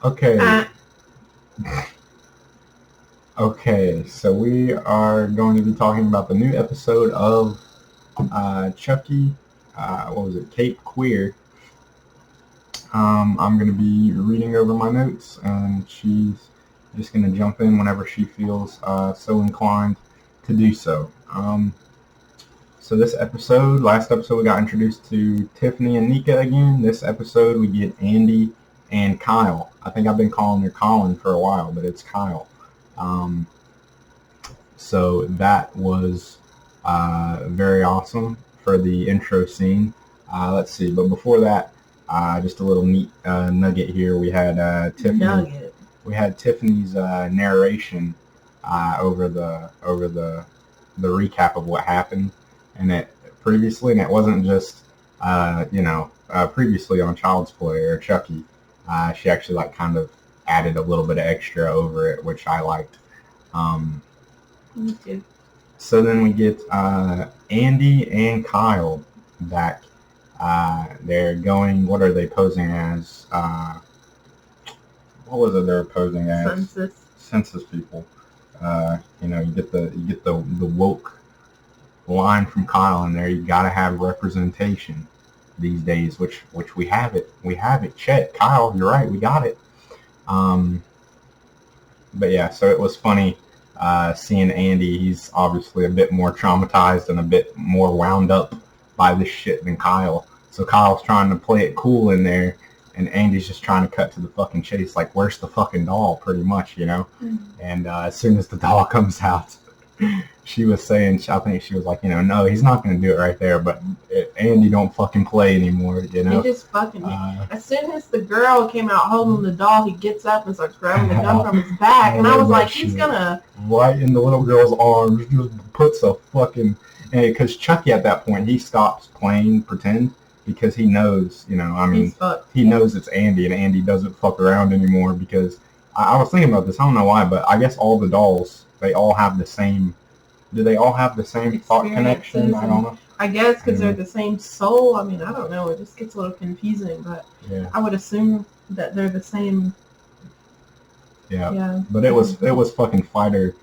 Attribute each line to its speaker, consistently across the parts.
Speaker 1: Okay, okay, so we are going to be talking about the new episode of Chucky. What was it? Cape Queer. I'm going to be reading over my notes, and she's just going to jump in whenever she feels so inclined to do so. So this episode, last episode, we got introduced to Tiffany and Nika again. This episode, we get Andy and Kyle. I think I've been calling her Colin for a while, but it's Kyle. Um, So that was very awesome for the intro scene. Let's see, but before that, just a little neat nugget here. We had Tiffany.
Speaker 2: Nugget.
Speaker 1: We had Tiffany's narration over the recap of what happened, and it wasn't just previously on Child's Play or Chucky. She actually like kind of added a little bit of extra over it, which I liked.
Speaker 2: Me too.
Speaker 1: So then we get Andy and Kyle back. They're going. What are they posing as? What was it they're posing as? Census people. You get the woke line from Kyle in there. You gotta have representation these days, which we have it. We have it. Chet, Kyle, you're right. We got it. But yeah, so it was funny. Seeing Andy, he's obviously a bit more traumatized and a bit more wound up by this shit than Kyle. So Kyle's trying to play it cool in there, and Andy's just trying to cut to the fucking chase, like, where's the fucking doll, pretty much, you know? Mm-hmm. And as soon as the doll comes out, she was saying, I think she was like, no, he's not going to do it right there, but Andy don't fucking play anymore, you know?
Speaker 2: He just fucking, as soon as the girl came out holding the doll, he gets up and starts grabbing the gun from his back, and I was like, he's gonna...
Speaker 1: Right in the little girl's arms, just puts a fucking... Because Chucky at that point, he stops playing pretend, because he knows, he knows it's Andy, and Andy doesn't fuck around anymore, because I was thinking about this, I don't know why, but I guess all the dolls, they all have the same... Do they all have the same thought connection? I don't know.
Speaker 2: I guess because they're the same soul. I mean, I don't know. It just gets a little confusing, but yeah. I would assume that they're the same.
Speaker 1: Yeah. But it was fucking fight or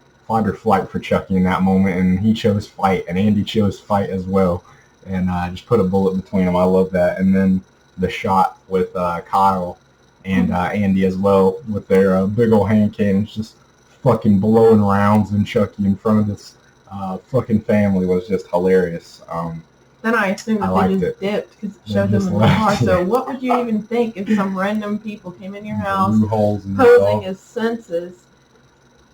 Speaker 1: flight for Chucky in that moment, and he chose fight, and Andy chose fight as well, and just put a bullet between them. I love that. And then the shot with Kyle and Andy as well with their big old hand cannons just fucking blowing rounds in Chucky in front of this fucking family was just hilarious.
Speaker 2: Then I assumed that they just dipped because it showed them in the car. So what would you even think if some random people came in your house posing as census,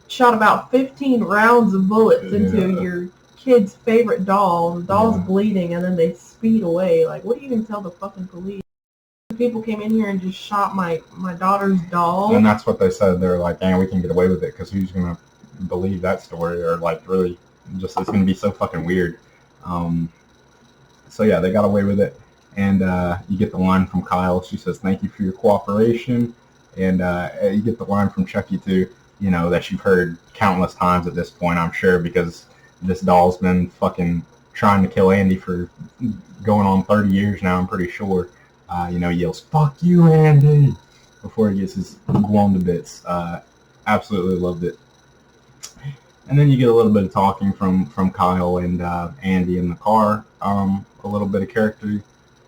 Speaker 2: shot about 15 rounds of bullets into your kid's favorite doll, the doll's bleeding, and then they speed away? Like, what do you even tell the fucking police? People came in here and just shot my daughter's doll.
Speaker 1: And that's what they said. They're like, "Man, we can get away with it because who's gonna believe that story?" Or like, really, just it's gonna be so fucking weird. So yeah, they got away with it. And you get the line from Kyle. She says, "Thank you for your cooperation." And you get the line from Chucky too. That you've heard countless times at this point, I'm sure, because this doll's been fucking trying to kill Andy for going on 30 years now. I'm pretty sure. Yells, "Fuck you, Andy," before he gets his blown to bits. Absolutely loved it. And then you get a little bit of talking from Kyle and Andy in the car. A little bit of character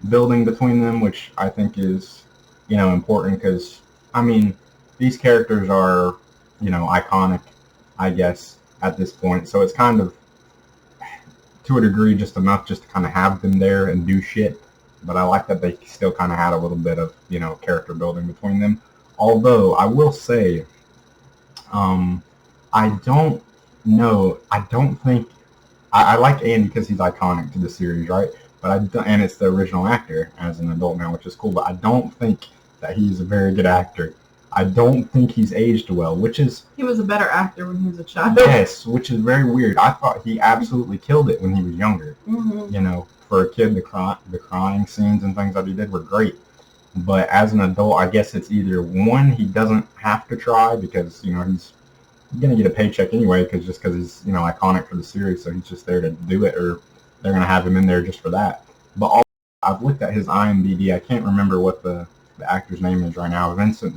Speaker 1: building between them, which I think is, important because, these characters are, iconic, I guess, at this point. So it's kind of, to a degree, just enough just to kind of have them there and do shit. But I like that they still kind of had a little bit of, character building between them. Although, I will say, I don't think, I like Andy because he's iconic to the series, right? But and it's the original actor as an adult now, which is cool, but I don't think that he's a very good actor. I don't think he's aged well, which is...
Speaker 2: He was a better actor when he was a child.
Speaker 1: Yes, which is very weird. I thought he absolutely killed it when he was younger.
Speaker 2: Mm-hmm.
Speaker 1: For a kid, the crying scenes and things that he did were great. But as an adult, I guess it's either one, he doesn't have to try because, he's going to get a paycheck anyway because he's, iconic for the series, so he's just there to do it, or they're going to have him in there just for that. But I've looked at his IMDb. I can't remember what the the actor's name is right now. Vincent.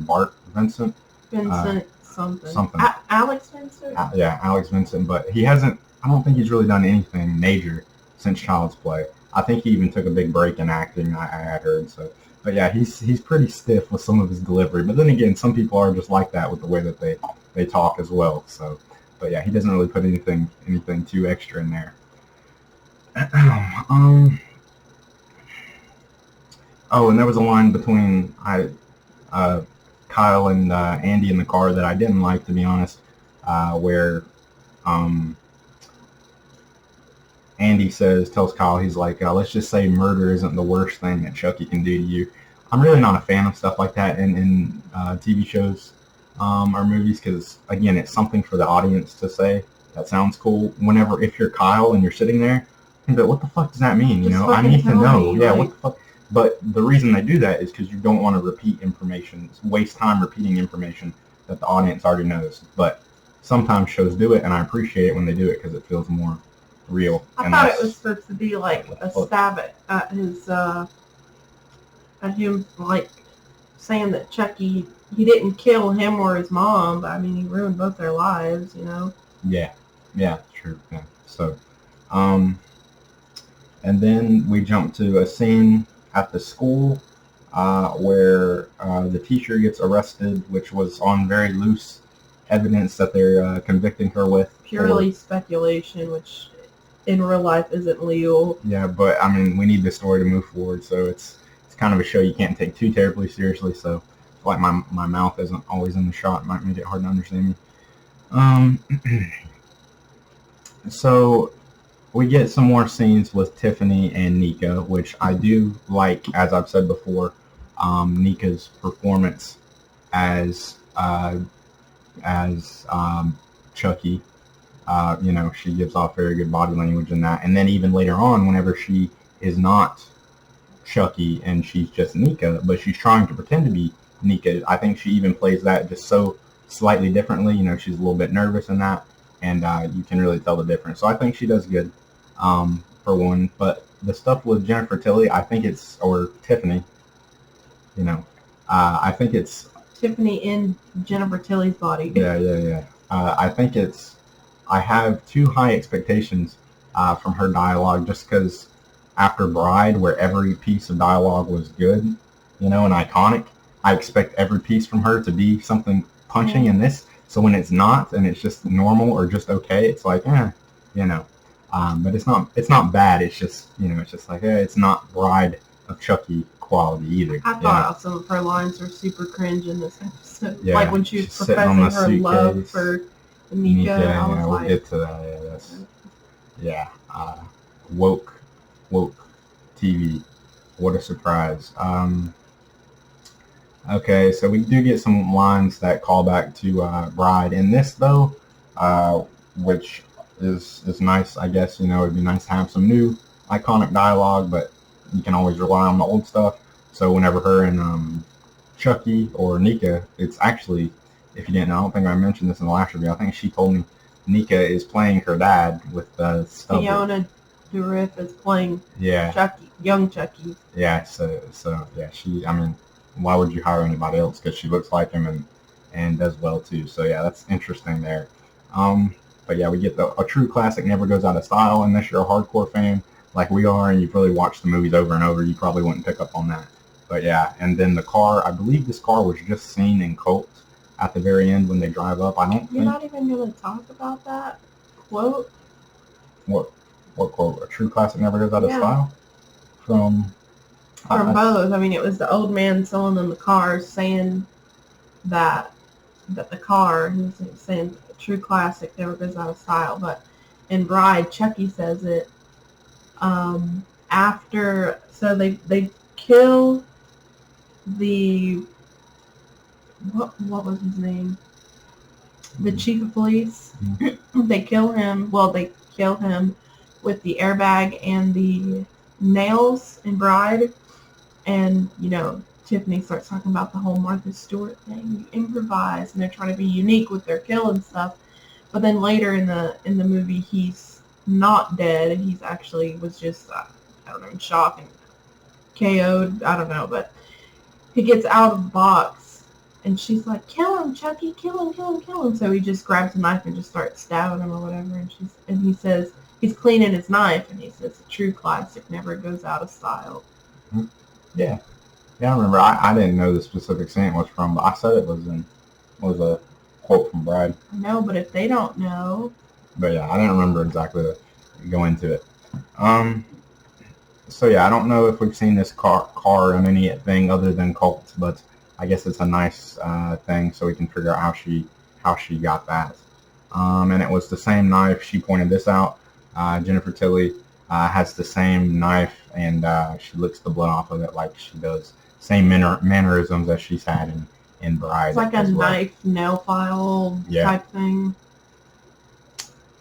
Speaker 2: Something. Alex Vincent?
Speaker 1: Yeah, Alex Vincent. But he hasn't, I don't think he's really done anything major since Child's Play. I think he even took a big break in acting, I had heard. So, but yeah, he's pretty stiff with some of his delivery. But then again, some people are just like that with the way that they talk as well. So, but yeah, he doesn't really put anything too extra in there. Oh, and there was a line between Kyle and Andy in the car that I didn't like, to be honest, where Andy tells Kyle, he's like, let's just say murder isn't the worst thing that Chucky can do to you. I'm really not a fan of stuff like that in TV shows or movies because, again, it's something for the audience to say. That sounds cool. If you're Kyle and you're sitting there, but what the fuck does that mean? I need to know. Yeah, what the fuck? But the reason they do that is because you don't want to repeat information, waste time repeating information that the audience already knows. But sometimes shows do it, and I appreciate it when they do it because it feels more real.
Speaker 2: I thought it was supposed to be like a stab at his, at him, like saying that Chucky, he didn't kill him or his mom, but I mean, he ruined both their lives,
Speaker 1: Yeah, true. Yeah. So, and then we jump to a scene at the school where the teacher gets arrested, which was on very loose evidence that they're convicting her with.
Speaker 2: Purely speculation, which in real life isn't legal.
Speaker 1: Yeah, but I mean, we need the story to move forward, so it's kind of a show you can't take too terribly seriously. So, like my mouth isn't always in the shot, it might make it hard to understand me. So we get some more scenes with Tiffany and Nika, which I do like, as I've said before. Nika's performance as Chucky, she gives off very good body language in that. And then even later on, whenever she is not Chucky and she's just Nika, but she's trying to pretend to be Nika, I think she even plays that just so slightly differently. She's a little bit nervous in that, and you can really tell the difference. So I think she does good, for one. But the stuff with Jennifer Tilly, I think or Tiffany, I think it's
Speaker 2: Tiffany in Jennifer Tilly's body.
Speaker 1: Yeah. I think I have too high expectations from her dialogue, just because after Bride, where every piece of dialogue was good, and iconic, I expect every piece from her to be something punching in this. So when it's not, and it's just normal or just okay, it's like, but it's not bad. It's just, it's just like, it's not Bride of Chucky quality either.
Speaker 2: I thought some of her lines were super cringe in this episode. Yeah, like when she was professing her suitcase, love for Nika.
Speaker 1: We'll get to that. Yeah, that's, woke TV. What a surprise. Okay, so we do get some lines that call back to Bride in this, though, which is nice, I guess. It'd be nice to have some new iconic dialogue, but you can always rely on the old stuff. So whenever her and Chucky or Nika, it's actually, if you didn't know, I don't think I mentioned this in the last review, I think she told me Nika is playing her dad with stuff.
Speaker 2: Fiona Dourif is playing Chucky, young Chucky.
Speaker 1: Yeah, so yeah, why would you hire anybody else? Because she looks like him and does well too. So yeah, that's interesting there. But yeah, we get a true classic never goes out of style unless you're a hardcore fan like we are and you've really watched the movies over and over. You probably wouldn't pick up on that. But yeah, and then the car, I believe this car was just seen in Cult at the very end when they drive up.
Speaker 2: You're not even going to talk about that quote?
Speaker 1: What quote? A true classic never goes out of style? From
Speaker 2: both. I mean, it was the old man selling them the cars saying that the car, he was saying a true classic never goes out of style. But in Bride, Chucky says it after, so they kill the, what was his name? The chief of police. Mm-hmm. They kill him with the airbag and the nails in Bride. And, Tiffany starts talking about the whole Martha Stewart thing. You improvise, and they're trying to be unique with their kill and stuff. But then later in the movie, he's not dead. He's actually was just, I don't know, in shock and KO'd. I don't know. But he gets out of the box, and she's like, kill him, Chucky, kill him, kill him, kill him. So he just grabs a knife and just starts stabbing him or whatever. And he says, he's cleaning his knife, and he says, a true classic never goes out of style.
Speaker 1: Yeah. Yeah, I remember. I didn't know the specific scene it was from, but I said it was a quote from Bride.
Speaker 2: I know, but if they don't know.
Speaker 1: But yeah, I didn't remember exactly to go into it. So yeah, I don't know if we've seen this car in anything other than cults, but I guess it's a nice thing, so we can figure out how she got that. And it was the same knife. She pointed this out. Jennifer Tilly has the same knife, and she licks the blood off of it like she does. Same mannerisms as she's had in Bride.
Speaker 2: It's like a knife nail file type thing.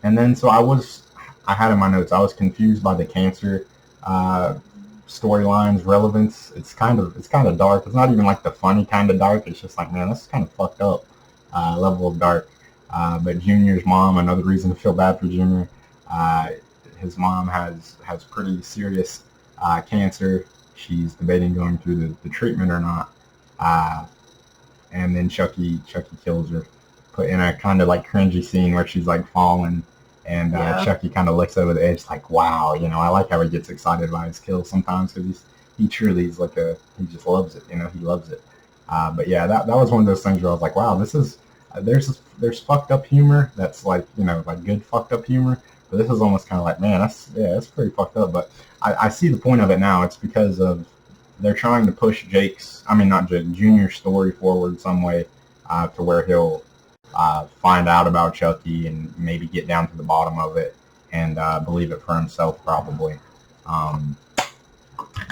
Speaker 1: And then so I had in my notes, I was confused by the cancer storyline's relevance. It's kind of dark. It's not even like the funny kind of dark. It's just like, man, this is kind of fucked up level of dark. But Junior's mom, another reason to feel bad for Junior, his mom has pretty serious cancer. She's debating going through the treatment or not. And then Chucky kills her, put in a kind of like cringy scene where she's like falling, and Chucky kind of looks over the edge like, wow, I like how he gets excited by his kills sometimes, because he truly is he just loves it, he loves it. But yeah, that was one of those things where I was like, wow, this is there's fucked up humor that's like like good fucked up humor, but this is almost kind of like, man, that's pretty fucked up. But I see the point of it now. It's because of they're trying to push Junior's story forward some way to where he'll find out about Chucky and maybe get down to the bottom of it and believe it for himself probably.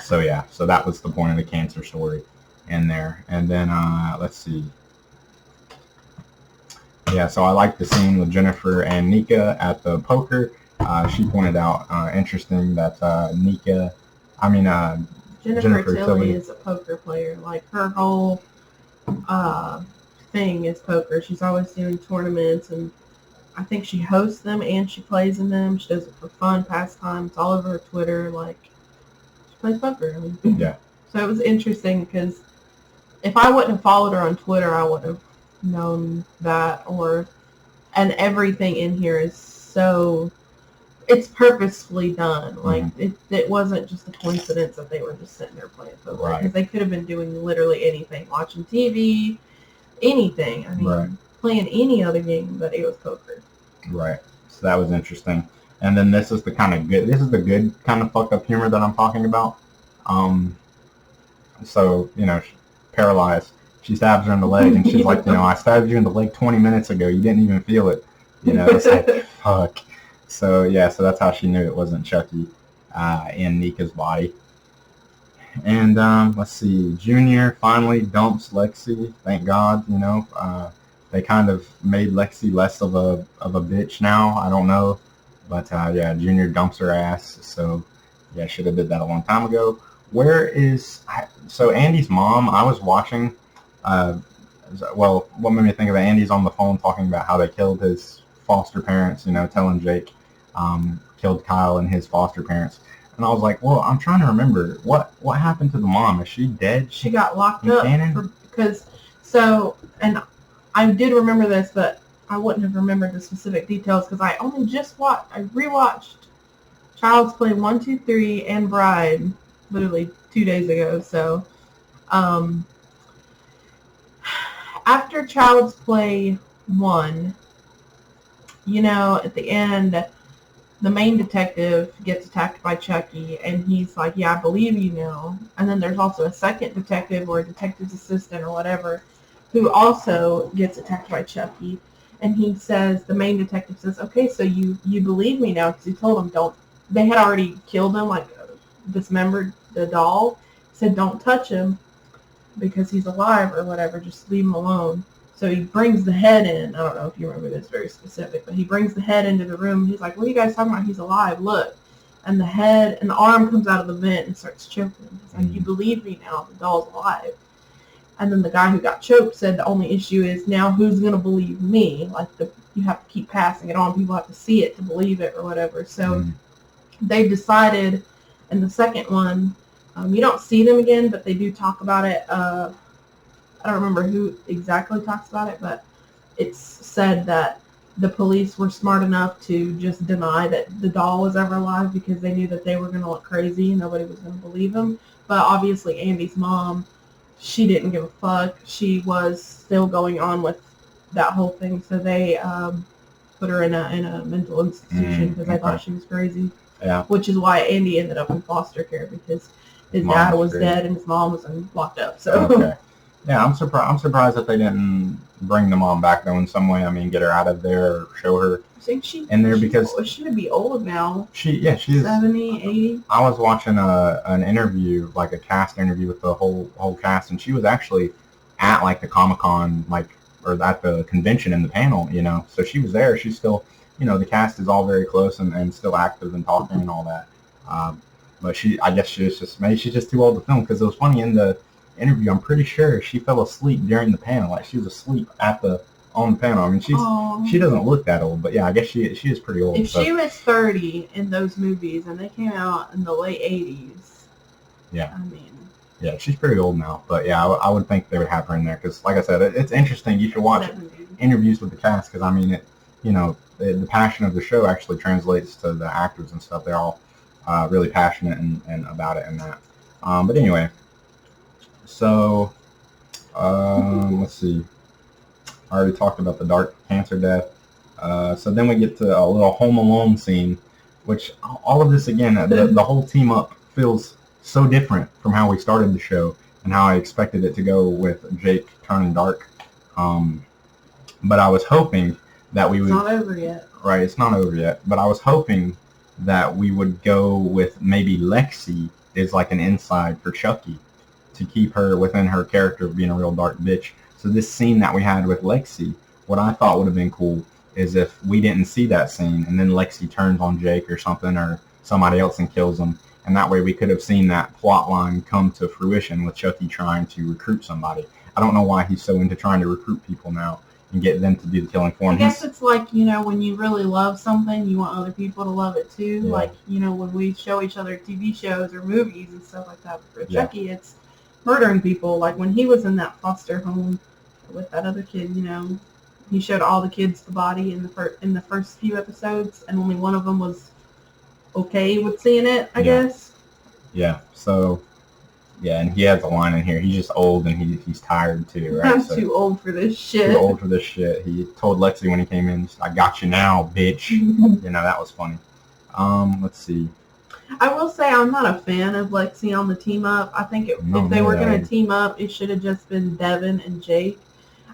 Speaker 1: So that was the point of the cancer story in there. And then let's see. Yeah, so I like the scene with Jennifer and Nika at the poker. She pointed out, interesting, that
Speaker 2: Jennifer Tilly is a poker player. Like, her whole thing is poker. She's always doing tournaments, and I think she hosts them and she plays in them. She does it for fun, pastime. It's all over her Twitter. Like, she plays poker.
Speaker 1: Yeah.
Speaker 2: So it was interesting because if I wouldn't have followed her on Twitter, I wouldn't have known that. And everything in here is so, it's purposefully done. Like, it wasn't just a coincidence that they were just sitting there playing poker.
Speaker 1: Right.
Speaker 2: Because they could have been doing literally anything, watching TV, anything. Playing any other game, but it was poker. Right.
Speaker 1: So that was interesting. And then this is the good kind of fucked up humor that I'm talking about. So, paralyzed. She stabs her in the leg, and she's like, I stabbed you in the leg 20 minutes ago. You didn't even feel it. It's like, fuck. So that's how she knew it wasn't Chucky in Nika's body. And let's see, Junior finally dumps Lexi. Thank God. They kind of made Lexi less of a bitch now. I don't know, but Junior dumps her ass. So should have did that a long time ago. So Andy's mom? I was watching. What made me think of it? Andy's on the phone talking about how they killed his foster parents. Telling Jake killed Kyle and his foster parents. And I was like, well, I'm trying to remember what happened to the mom. Is she dead?
Speaker 2: She got locked up and I did remember this, but I wouldn't have remembered the specific details because I only rewatched Child's Play 1, 2, 3 and Bride literally 2 days ago. So after Child's Play 1, at the end, the main detective gets attacked by Chucky, and he's like, yeah, I believe you now. And then there's also a second detective or a detective's assistant or whatever who also gets attacked by Chucky. And the main detective says, okay, so you believe me now, because he told them they had already killed him, like dismembered the doll. He said, don't touch him because he's alive or whatever, just leave him alone. So he brings the head in. I don't know if you remember this, very specific, but he brings the head into the room. He's like, what are you guys talking about? He's alive. Look. And the head and the arm comes out of the vent and starts choking. He's like, you believe me now. The doll's alive. And then the guy who got choked said the only issue is now who's going to believe me? Like, you have to keep passing it on. People have to see it to believe it or whatever. So they decided in the second one You don't see them again, but they do talk about it. I don't remember who exactly talks about it, but it's said that the police were smart enough to just deny that the doll was ever alive because they knew that they were going to look crazy and nobody was going to believe them. But obviously Andy's mom, she didn't give a fuck. She was still going on with that whole thing, so they put her in a mental institution because they thought she was crazy.
Speaker 1: Yeah.
Speaker 2: Which is why Andy ended up in foster care, because his dad was dead and his mom was locked up. So.
Speaker 1: Okay. Yeah, I'm surprised that they didn't bring the mom back though in some way. I mean, get her out of there, or show her in there, because
Speaker 2: she would be old now.
Speaker 1: She's
Speaker 2: 70, 80.
Speaker 1: I was watching an interview, like a cast interview with the whole cast, and she was actually at like the Comic-Con, or at the convention in the panel, you know. So she was there. She's still, you know, the cast is all very close and still active and talking and all that. But I guess she's just too old to film, because it was funny in the interview. I'm pretty sure she fell asleep during the panel, like she was asleep on the panel. I mean, she doesn't look that old, but yeah, I guess she is pretty old.
Speaker 2: If she was 30 in those movies and they came out in the late 80s,
Speaker 1: yeah,
Speaker 2: I mean,
Speaker 1: yeah, she's pretty old now. But yeah, I would think they would have her in there, because, like I said, it's interesting. You should watch interviews with the cast, because I mean, the passion of the show actually translates to the actors and stuff. They're all really passionate and about it and that. But anyway. So, let's see. I already talked about the dark cancer death. So then we get to a little Home Alone scene, which all of this, again, the whole team up feels so different from how we started the show and how I expected it to go with Jake turning dark. But I was hoping that we would...
Speaker 2: It's not over yet.
Speaker 1: Right, it's not over yet. But I was hoping that we would go with maybe Lexi is like an inside for Chucky, to keep her within her character of being a real dark bitch. So this scene that we had with Lexi, what I thought would have been cool is if we didn't see that scene and then Lexi turns on Jake or something, or somebody else, and kills him. And that way we could have seen that plot line come to fruition with Chucky trying to recruit somebody. I don't know why he's so into trying to recruit people now and get them to do the killing for him.
Speaker 2: I guess it's like, when you really love something, you want other people to love it too. Yeah. Like, when we show each other TV shows or movies and stuff like that. But for Chucky, it's murdering people. Like when he was in that foster home with that other kid, he showed all the kids the body in the first few episodes, and only one of them was okay with seeing it, I guess.
Speaker 1: Yeah. So, yeah, and he has a line in here. He's just old and he's tired too, right?
Speaker 2: I'm too old for this shit.
Speaker 1: Too old for this shit. He told Lexi when he came in, "I got you now, bitch." That was funny. Let's see.
Speaker 2: I will say I'm not a fan of Lexi on the team up. I think if they were going to team up, it should have just been Devin and Jake.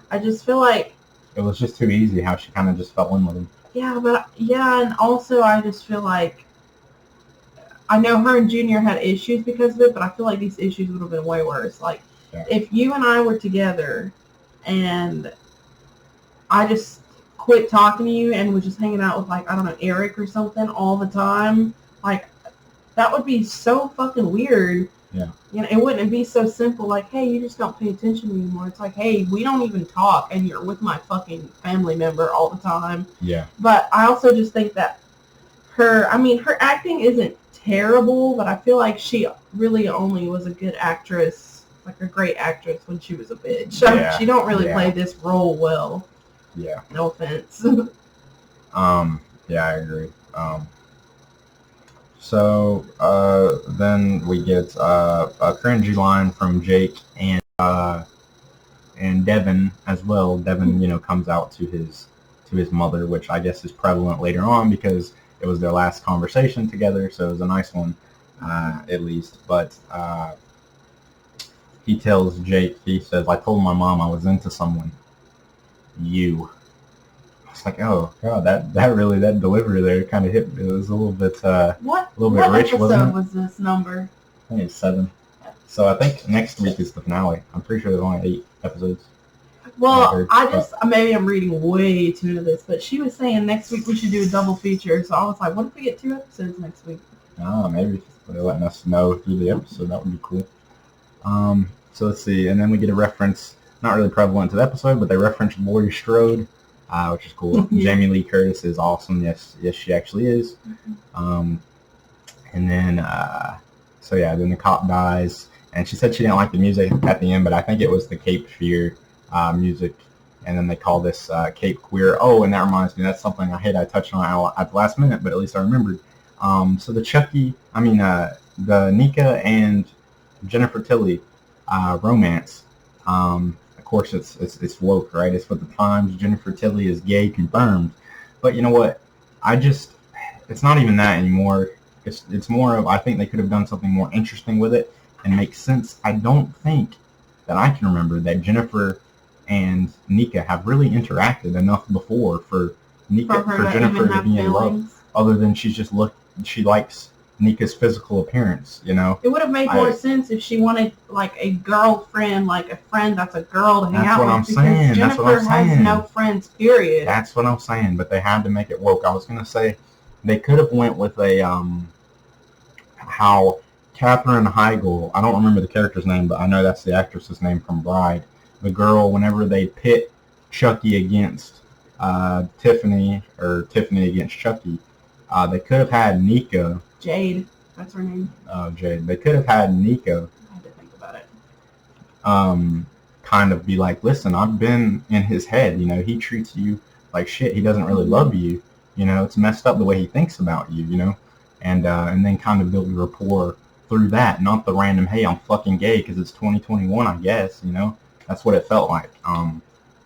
Speaker 2: I just feel like
Speaker 1: it was just too easy how she kind of just fell in with him.
Speaker 2: Yeah, and also I just feel like, I know her and Junior had issues because of it, but I feel like these issues would have been way worse. Like, if you and I were together and I just quit talking to you and was just hanging out with, like, I don't know, Eric or something all the time, like, that would be so fucking weird.
Speaker 1: Yeah.
Speaker 2: It wouldn't be so simple, like, hey, you just don't pay attention anymore. It's like, hey, we don't even talk, and you're with my fucking family member all the time.
Speaker 1: Yeah.
Speaker 2: But I also just think that her acting isn't terrible, but I feel like she really only was a good actress, like a great actress, when she was a bitch. Yeah. She don't really play this role well.
Speaker 1: Yeah.
Speaker 2: No offense.
Speaker 1: Yeah, I agree. So then we get a cringy line from Jake and Devin as well. Devin, comes out to his mother, which I guess is prevalent later on because it was their last conversation together. So it was a nice one, at least. But he tells Jake, he says, "I told my mom I was into someone. You." It's like, oh god, that delivery there kind of hit. It was a little bit,
Speaker 2: what
Speaker 1: rich, wasn't it?
Speaker 2: What episode was this number?
Speaker 1: I think it's 7. So I think next week is the finale. I'm pretty sure there's only 8 episodes.
Speaker 2: Well, maybe I'm reading way too into this, but she was saying next week we should do a double feature. So I was like, what if we get 2 episodes next week?
Speaker 1: Maybe they're letting us know through the episode. That would be cool. So let's see, and then we get a reference, not really prevalent to the episode, but they reference Laurie Strode. Which is cool. Jamie Lee Curtis is awesome. Yes, she actually is. And then So yeah, then the cop dies, and she said she didn't like the music at the end, but I think it was the Cape Fear music, and then they call this Cape Queer. Oh, and that reminds me, that's something I touched on at the last minute, but at least I remembered. So the the Nika and Jennifer Tilly romance. Of course, it's woke, right? It's for the times. Jennifer Tilly is gay confirmed, but you know what? It's not even that anymore. It's more of, I think they could have done something more interesting with it and make sense. I don't think that I can remember that Jennifer and Nika have really interacted enough before for Jennifer to be in love, other than she likes Nika's physical appearance, you know.
Speaker 2: It would have made more sense if she wanted like a girlfriend, like a friend that's a girl to hang out with. Because Jennifer has no friends, period.
Speaker 1: That's what I'm saying, but they had to make it woke. I was gonna say they could have went with a how Katherine Heigl, I don't remember the character's name, but I know that's the actress's name from Bride. The girl, whenever they pit Chucky against Tiffany, or Tiffany against Chucky, they could have had Nika.
Speaker 2: Jade, that's her name.
Speaker 1: Oh, Jade. They could have had Nika.
Speaker 2: I had to think about it.
Speaker 1: Kind of be like, listen, I've been in his head. You know, he treats you like shit. He doesn't really love you. You know, it's messed up the way he thinks about you. You know, and then kind of build a rapport through that, not the random, hey, I'm fucking gay because it's 2021, I guess. You know, that's what it felt like.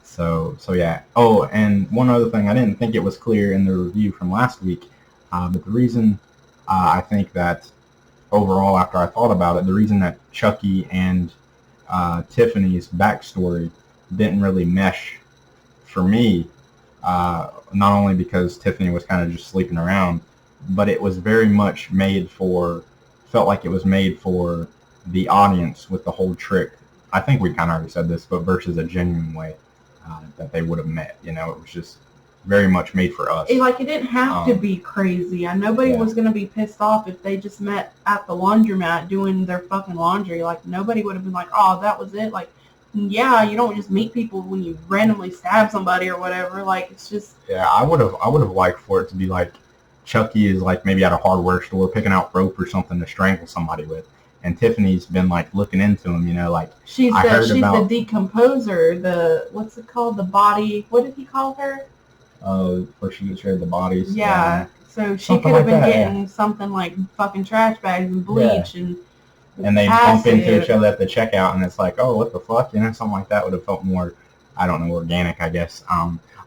Speaker 1: So yeah. Oh, and one other thing, I didn't think it was clear in the review from last week, but the reason I think that overall, after I thought about it, the reason that Chucky and Tiffany's backstory didn't really mesh for me, not only because Tiffany was kind of just sleeping around, but it was very much felt like it was made for the audience with the whole trick. I think we kind of already said this, but versus a genuine way that they would have met. You know, it was just very much made for us.
Speaker 2: It didn't have to be crazy. And nobody was going to be pissed off if they just met at the laundromat doing their fucking laundry. Like, nobody would have been like, oh, that was it. Like, yeah, you don't just meet people when you randomly stab somebody or whatever. Like, it's just...
Speaker 1: Yeah, I would have liked for it to be like Chucky is like maybe at a hardware store picking out rope or something to strangle somebody with. And Tiffany's been like looking into him, you know, like
Speaker 2: she's the decomposer, what's it called? The body, what did he call her?
Speaker 1: Where she gets rid of the bodies.
Speaker 2: Yeah. So she could have been getting something like fucking trash bags and bleach and
Speaker 1: they bump into each other at the checkout, and it's like, oh, what the fuck, you know, something like that would have felt more, I don't know, organic, I guess.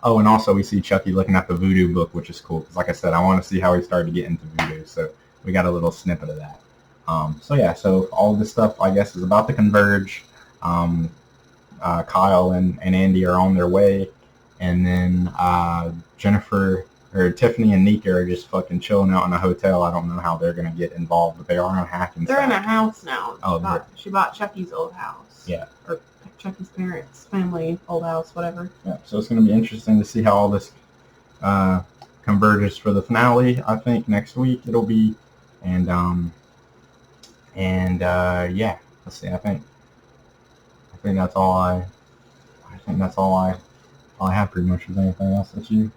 Speaker 1: Oh, and also we see Chucky looking at the voodoo book, which is cool, because like I said, I want to see how he started to get into voodoo, so we got a little snippet of that. So all this stuff, I guess, is about to converge. Kyle and Andy are on their way, and then Tiffany and Nika are just fucking chilling out in a hotel. I don't know how they're going to get involved, but they are unhacking.
Speaker 2: They're in a house now.
Speaker 1: Oh,
Speaker 2: she bought Chucky's old house.
Speaker 1: Yeah.
Speaker 2: Or Chucky's parents' family, old house, whatever.
Speaker 1: Yeah, so it's going to be interesting to see how all this converges for the finale. I think next week it'll be, yeah, let's see. I think that's all I have pretty much. Is there anything else that you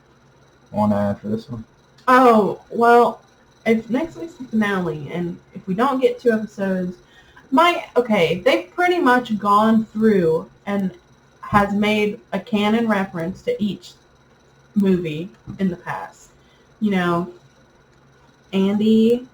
Speaker 1: want to add for this one?
Speaker 2: Oh, well, if next week's the finale, and if we don't get 2 episodes, they've pretty much gone through and has made a canon reference to each movie in the past. You know, Andy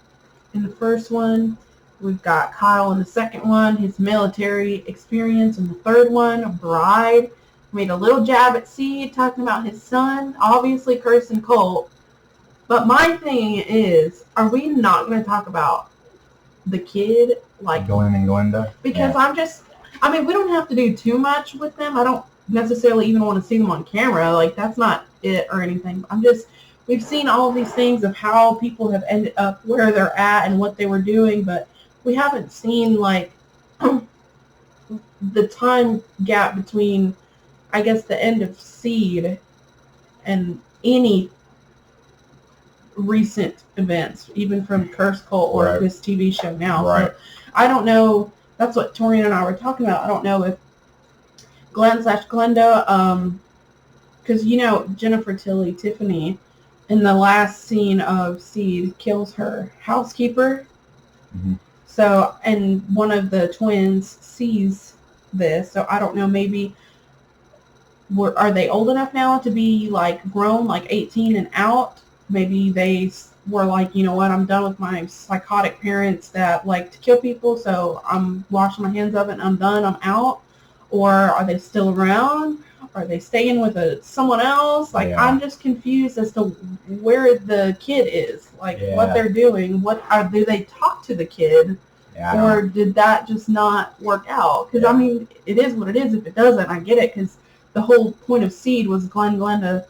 Speaker 2: in the first one, we've got Kyle in the second one, his military experience in the third one, Bride, made a little jab at Seed, talking about his son, obviously Kirsten Colt. But my thing is, are we not going to talk about the kid? Like,
Speaker 1: Glenn and Glenda?
Speaker 2: Because we don't have to do too much with them. I don't necessarily even want to see them on camera. Like, that's not it or anything. We've seen all of these things of how people have ended up where they're at and what they were doing, but we haven't seen, like, the time gap between, I guess, the end of Seed and any recent events, even from Curse Cult or this TV show now.
Speaker 1: Right.
Speaker 2: So I don't know. That's what Torian and I were talking about. I don't know if Glenn/Glenda, because, you know, Jennifer Tilly, Tiffany, in the last scene of Seed, kills her housekeeper.
Speaker 1: Mm-hmm.
Speaker 2: So, and one of the twins sees this. So I don't know, maybe are they old enough now to be like grown, like 18 and out? Maybe they were like, you know what, I'm done with my psychotic parents that like to kill people, so I'm washing my hands of it and I'm done, I'm out. Or are they still around? Are they staying with someone else? Like, yeah. I'm just confused as to where the kid is, like what they're doing. Do they talk to the kid? Yeah, or did that just not work out? Because I mean, it is what it is. If it doesn't, I get it, because the whole point of Seed was Glenda,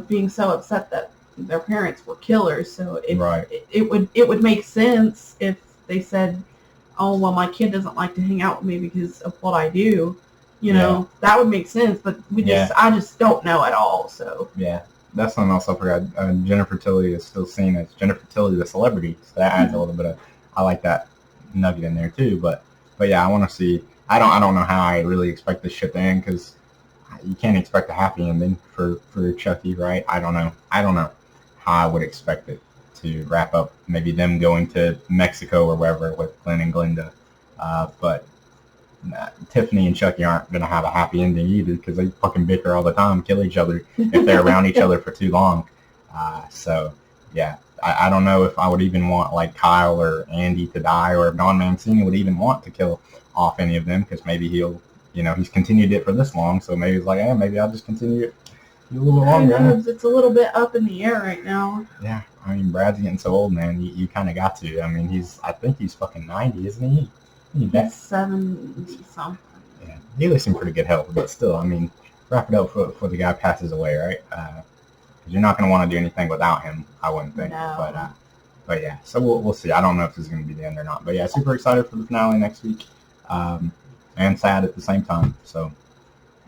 Speaker 2: being so upset that their parents were killers. So it would make sense if they said, oh, well, my kid doesn't like to hang out with me because of what I do. That would make sense. But I just don't know at all. So
Speaker 1: that's something else I forgot. Jennifer Tilly is still seen as Jennifer Tilly, the celebrity. So that adds a little bit of, I like that nugget in there too. But yeah, I want to see. I don't know how I really expect this shit to end, because you can't expect a happy ending for Chucky, right? I don't know how I would expect it to wrap up. Maybe them going to Mexico or wherever with Glenn and Glenda. But Tiffany and Chucky aren't going to have a happy ending either, because they fucking bicker all the time, kill each other if they're around each other for too long. So, yeah, I don't know if I would even want like Kyle or Andy to die, or if Don Mancini would even want to kill off any of them, because maybe he'll, he's continued it for this long, so maybe it's like, maybe I'll just continue it a little bit longer.
Speaker 2: It's a little bit up in the air right now.
Speaker 1: Yeah, I mean, Brad's getting so old, man. You kind of got to. I mean, I think he's fucking 90, isn't he?
Speaker 2: He's 70-something.
Speaker 1: Yeah, he looks in pretty good health, but still, I mean, wrap it up before the guy passes away, right? Because you're not going to want to do anything without him, I wouldn't think. No. But yeah, so we'll see. I don't know if this is going to be the end or not. But yeah, super excited for the finale next week. And sad at the same time. So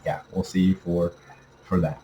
Speaker 1: yeah, we'll see you for that.